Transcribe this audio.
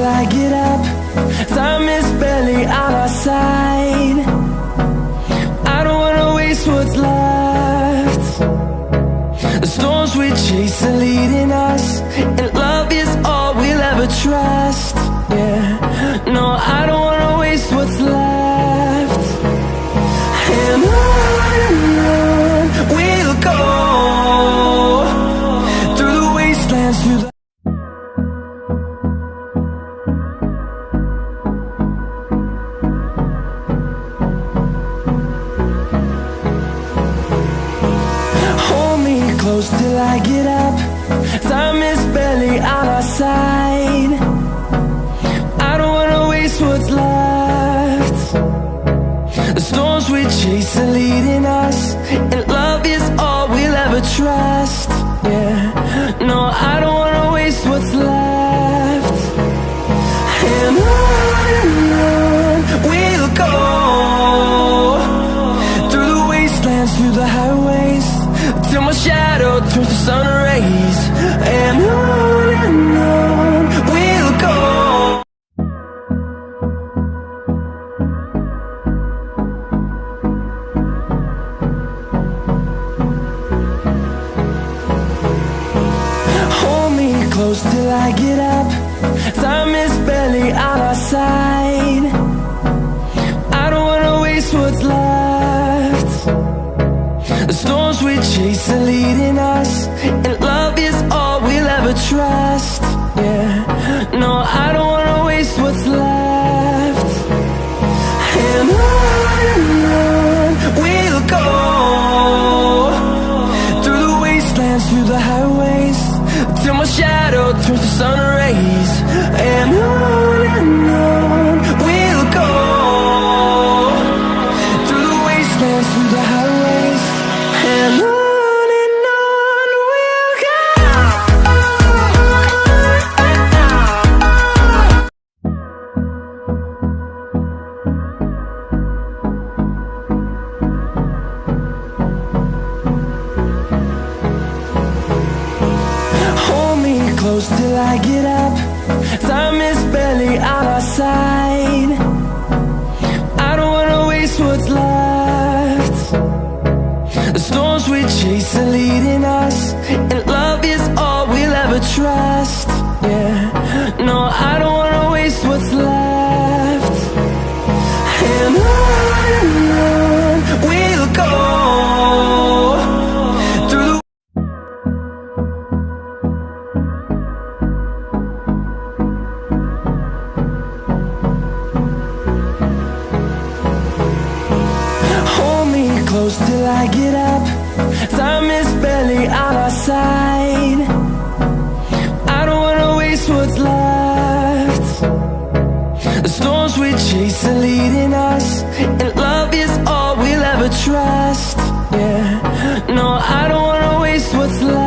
till I get up. Time is barely on our side. I don't wanna waste what's left. The storms we chase are leading us, and love is all we'll ever trust. Yeah, no, I don't wanna waste what's left. And on we'll go, through the wastelands, through the close till I get up. Time is barely on our side. I don't wanna waste what's left. The storms we chase are leading us, and love is all we'll ever trust. Yeah, no, I don't wanna waste what's left. And on we'll go, through the wastelands, through the highways, till my shadow turns to sun rays. And on we'll go. Hold me close till I get up. Time is barely on our side. I don't wanna waste what's left. The storms we chase are leading us, and love is all we'll ever trust. Yeah, no, I don't wanna waste what's left. And on we'll go, through the wastelands, through the highways, till my shadow turns to sun rays. And on we'll go, through the wastelands, through the highways. And on we'll go. Hold me close till I get up. Time is barely on our side. I don't wanna waste what's left. The storms we chase are leading us, and love is all we'll ever trust. Yeah, no, I don't wanna waste what's left. And on we'll go, through the hold me close till I get up. Time is barely on our side. I don't wanna waste what's left. The storms we chase are leading us, and love is all we'll ever trust. Yeah, no, I don't wanna waste what's left.